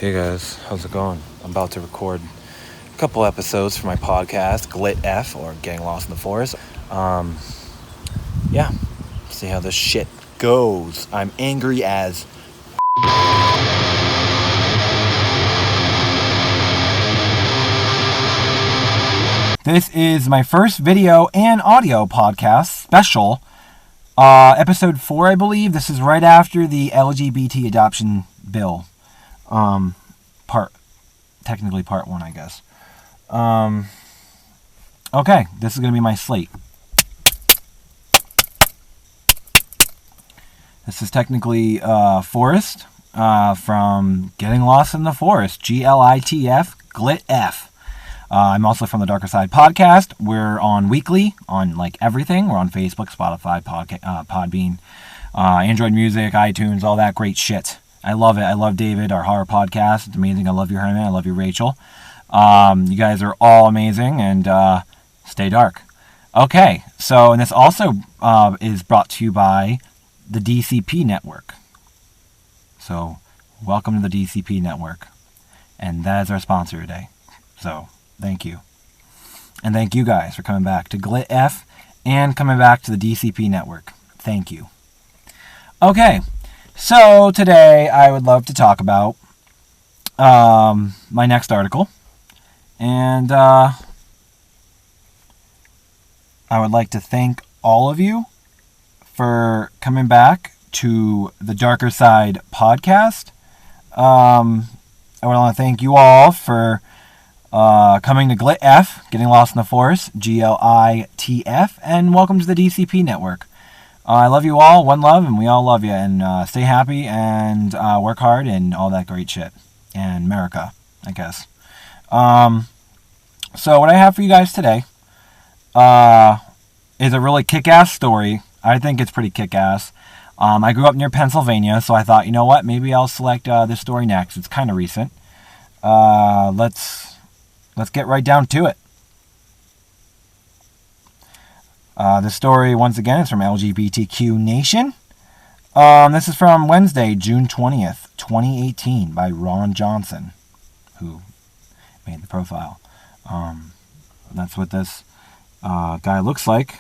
Hey guys, how's it going? I'm about to record a couple episodes for my podcast, GLITF, or Getting Lost in the Forest. Yeah, see how this shit goes. I'm angry as This is my first video and audio podcast special. Episode 4, I believe. This is right after the LGBT adoption bill. Technically part 1, I guess. Okay, this is going to be my slate. This is technically Forrest from Getting Lost in the Forest, GLITF, GLITF. I'm also from the Darker Side podcast. We're on weekly on like everything. We're on Facebook, Spotify, Podbean, Android Music, iTunes, all that great shit. I love it. I love David, our horror podcast. It's amazing. I love you, Herman. I love you, Rachel. You guys are all amazing, and stay dark. Okay, so and this also is brought to you by the DCP Network. So welcome to the DCP Network, and that is our sponsor today. So thank you. And thank you guys for coming back to GLITF and coming back to the DCP Network. Thank you. Okay, so today I would love to talk about my next article. And I would like to thank all of you for coming back to the Darker Side podcast. I want to thank you all for coming to GLITF, Getting Lost in the Forest, GLITF, and welcome to the DCP Network. I love you all, one love, and we all love you, and stay happy, and work hard, and all that great shit. And America, I guess. So what I have for you guys today is a really kick-ass story. I think it's pretty kick-ass. I grew up near Pennsylvania, so I thought, you know what, maybe I'll select this story next. It's kind of recent. Let's get right down to it. This story, once again, is from LGBTQ Nation. This is from Wednesday, June 20th, 2018, by Ron Johnson, who made the profile. That's what this guy looks like.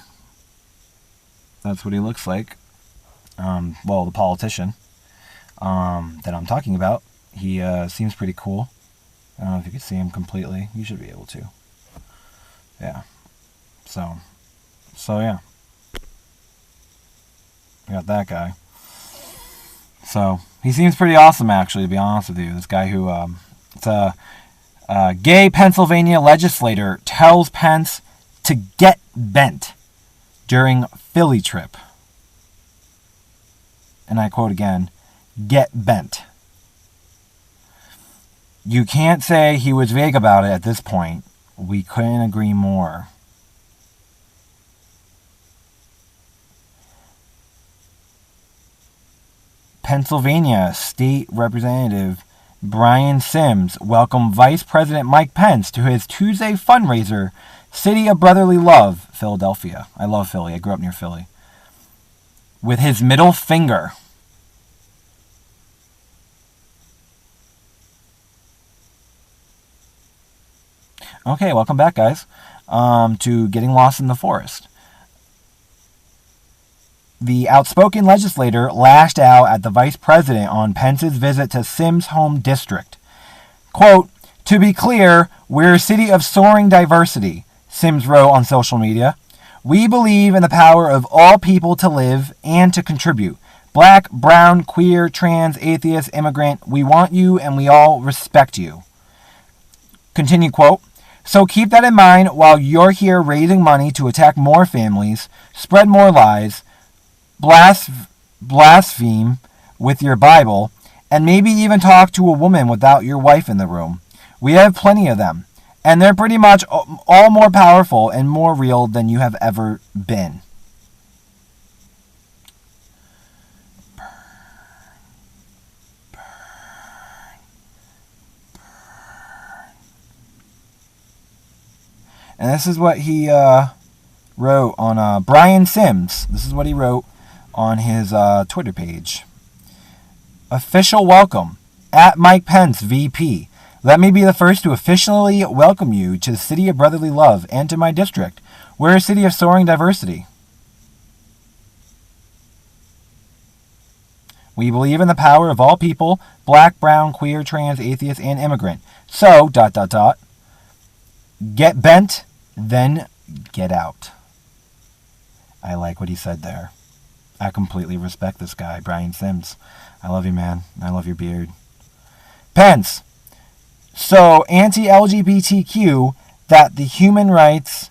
That's what he looks like. Well, the politician that I'm talking about. He seems pretty cool. I don't know if you can see him completely. You should be able to. Yeah. So yeah. We got that guy. So, he seems pretty awesome, actually, to be honest with you. This guy who, it's a gay Pennsylvania legislator tells Pence to get bent during Philly trip. And I quote again, get bent. You can't say he was vague about it at this point. We couldn't agree more. Pennsylvania State Representative Brian Sims welcomed Vice President Mike Pence to his Tuesday fundraiser, City of Brotherly Love, Philadelphia. I love Philly. I grew up near Philly. With his middle finger. Okay, welcome back, guys, to Getting Lost in the Forest. The outspoken legislator lashed out at the vice president on Pence's visit to Sims' home district. Quote, "To be clear, we're a city of soaring diversity," Sims wrote on social media. "We believe in the power of all people to live and to contribute. Black, brown, queer, trans, atheist, immigrant, we want you and we all respect you." Continue quote, "So keep that in mind while you're here raising money to attack more families, spread more lies, blaspheme with your Bible, and maybe even talk to a woman without your wife in the room. We have plenty of them, and they're pretty much all more powerful and more real than you have ever been." And this is what he wrote on Brian Sims. This is what he wrote on his Twitter page. "Official welcome. At Mike Pence, VP. Let me be the first to officially welcome you to the city of brotherly love and to my district. We're a city of soaring diversity. We believe in the power of all people, black, brown, queer, trans, atheist, and immigrant. So, ... Get bent, then get out. I like what he said there. I completely respect this guy, Brian Sims. I love you, man. I love your beard. Pence. So, anti-LGBTQ, that the Human Rights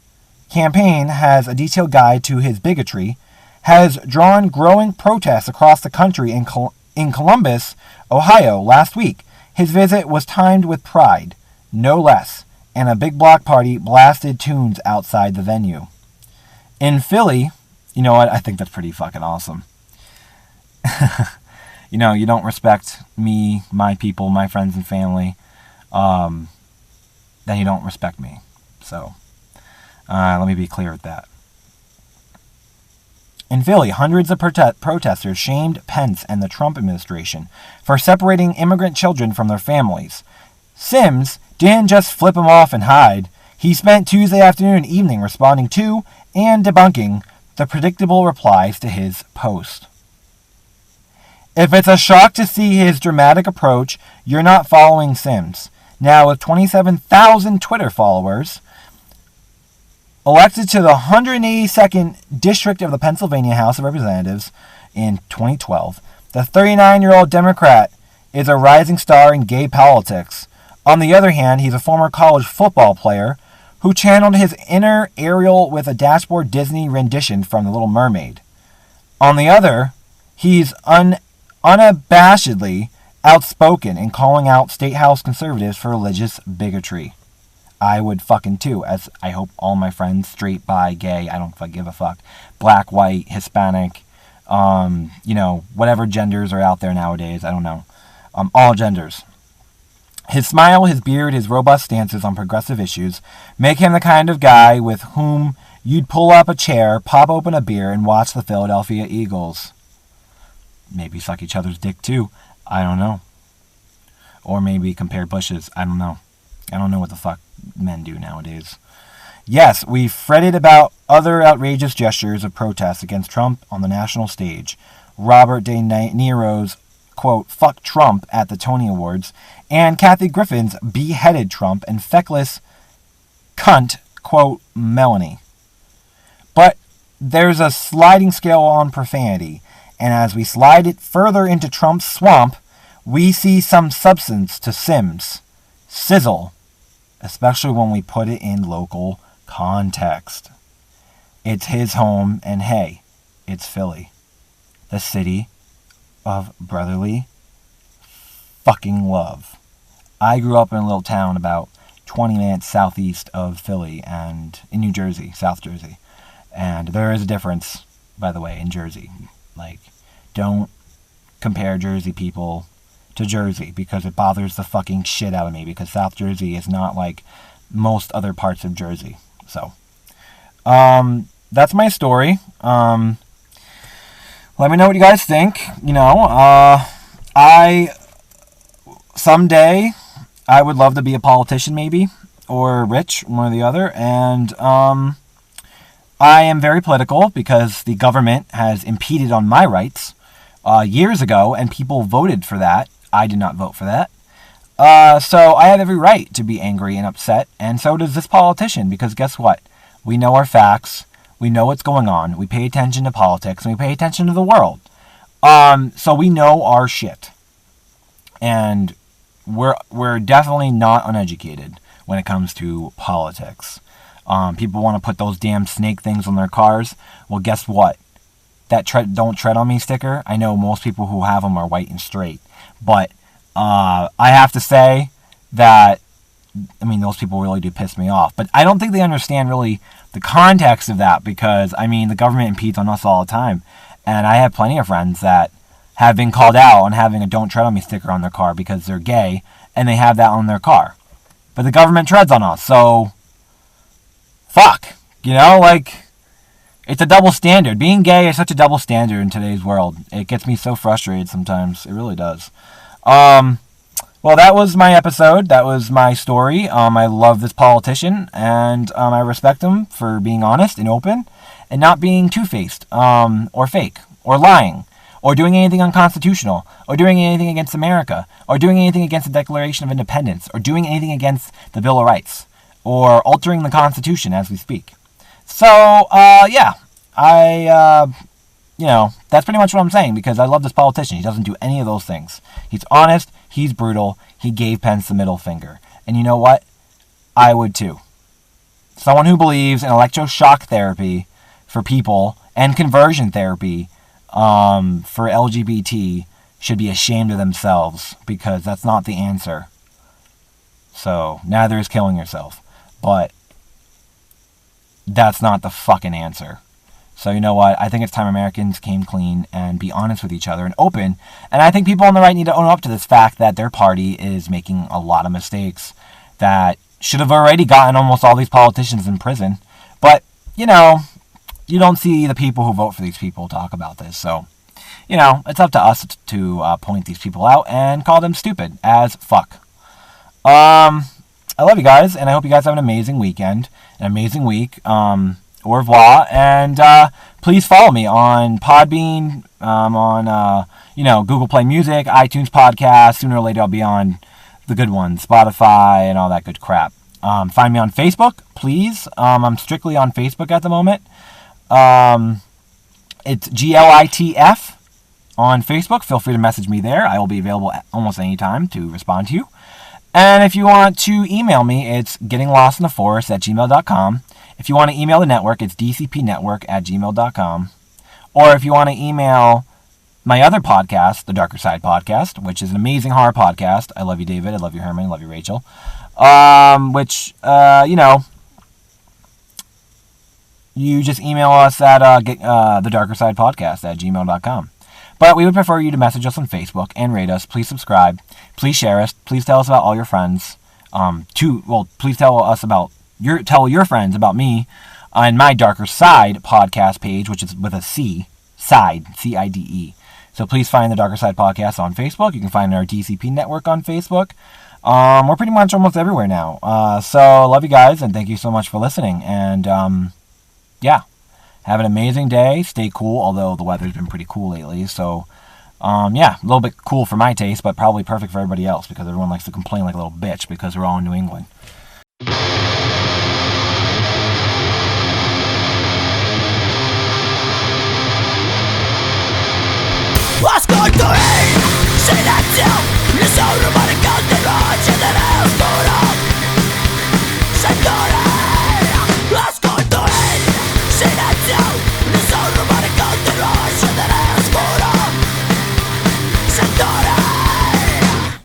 Campaign has a detailed guide to his bigotry, has drawn growing protests across the country in Columbus, Ohio, last week. His visit was timed with pride, no less, and a big block party blasted tunes outside the venue. In Philly, you know what? I think that's pretty fucking awesome. You don't respect me, my people, my friends and family, then you don't respect me. So, let me be clear with that. In Philly, hundreds of protesters shamed Pence and the Trump administration for separating immigrant children from their families. Sims didn't just flip them off and hide. He spent Tuesday afternoon and evening responding to and debunking the predictable replies to his post. If it's a shock to see his dramatic approach, you're not following Sims. Now, with 27,000 Twitter followers, elected to the 182nd District of the Pennsylvania House of Representatives in 2012, the 39-year-old Democrat is a rising star in gay politics. On the other hand, he's a former college football player who channeled his inner Ariel with a dashboard Disney rendition from The Little Mermaid. On the other, he's unabashedly outspoken in calling out State House conservatives for religious bigotry. I would fucking too, as I hope all my friends, straight, bi, gay, I don't give a fuck, black, white, Hispanic, whatever genders are out there nowadays, I don't know, all genders. His smile, his beard, his robust stances on progressive issues make him the kind of guy with whom you'd pull up a chair, pop open a beer, and watch the Philadelphia Eagles. Maybe suck each other's dick too, I don't know. Or maybe compare bushes, I don't know. I don't know what the fuck men do nowadays. Yes, we fretted about other outrageous gestures of protest against Trump on the national stage. Robert De Niro's, quote, fuck Trump at the Tony Awards, and Kathy Griffin's beheaded Trump and feckless cunt, quote, Melanie. But there's a sliding scale on profanity, and as we slide it further into Trump's swamp, we see some substance to Sims. Sizzle. Especially when we put it in local context. It's his home, and hey, it's Philly. The city of brotherly fucking love. I grew up in a little town about 20 minutes southeast of Philly, and in New Jersey, South Jersey. And there is a difference, by the way, in Jersey. Like, don't compare Jersey people to Jersey, because it bothers the fucking shit out of me, because South Jersey is not like most other parts of Jersey. So, that's my story. Let me know what you guys think. Someday, I would love to be a politician, maybe, or rich, one or the other, and, I am very political, because the government has impeded on my rights, years ago, and people voted for that. I did not vote for that. So I have every right to be angry and upset, and so does this politician, because guess what? We know our facts, we know what's going on, we pay attention to politics, and we pay attention to the world. So we know our shit. And we're definitely not uneducated when it comes to politics. People want to put those damn snake things on their cars. Well, guess what? That don't tread on me sticker, I know most people who have them are white and straight. But I have to say that, those people really do piss me off. But I don't think they understand really the context of that, because, the government impedes on us all the time. And I have plenty of friends that have been called out on having a don't tread on me sticker on their car because they're gay, and they have that on their car. But the government treads on us, so fuck. It's a double standard. Being gay is such a double standard in today's world. It gets me so frustrated sometimes. It really does. Well, that was my episode. That was my story. I love this politician, and I respect him for being honest and open, and not being two-faced, or fake, or lying, or doing anything unconstitutional, or doing anything against America, or doing anything against the Declaration of Independence, or doing anything against the Bill of Rights, or altering the Constitution as we speak. So, yeah, that's pretty much what I'm saying, because I love this politician. He doesn't do any of those things. He's honest, he's brutal, he gave Pence the middle finger. And you know what? I would too. Someone who believes in electroshock therapy for people and conversion therapy for LGBT should be ashamed of themselves, because that's not the answer. So, neither is killing yourself. But that's not the fucking answer. So you know what? I think it's time Americans came clean and be honest with each other and open. And I think people on the right need to own up to this fact that their party is making a lot of mistakes that should have already gotten almost all these politicians in prison. But, you don't see the people who vote for these people talk about this. So, it's up to us to point these people out and call them stupid as fuck. I love you guys, and I hope you guys have an amazing weekend, an amazing week. Au revoir, and please follow me on Podbean, on Google Play Music, iTunes Podcast. Sooner or later I'll be on the good ones, Spotify, and all that good crap. Find me on Facebook, please. I'm strictly on Facebook at the moment. It's GLITF on Facebook. Feel free to message me there. I will be available at almost any time to respond to you. And if you want to email me, it's gettinglostintheforest@gmail.com. If you want to email the network, it's dcpnetwork@gmail.com. Or if you want to email my other podcast, The Darker Side Podcast, which is an amazing horror podcast. I love you, David. I love you, Herman. I love you, Rachel. You just email us at thedarkersidepodcast@gmail.com. But we would prefer you to message us on Facebook and rate us. Please subscribe. Please share us. Please tell us about all your friends. Please tell your friends about me on my Darker Side podcast page, which is with a C, Side, C-I-D-E. So please find the Darker Side Podcast on Facebook. You can find our DCP network on Facebook. We're pretty much almost everywhere now. So love you guys, and thank you so much for listening. And have an amazing day. Stay cool, although the weather's been pretty cool lately. So a little bit cool for my taste, but probably perfect for everybody else, because everyone likes to complain like a little bitch because we're all in New England.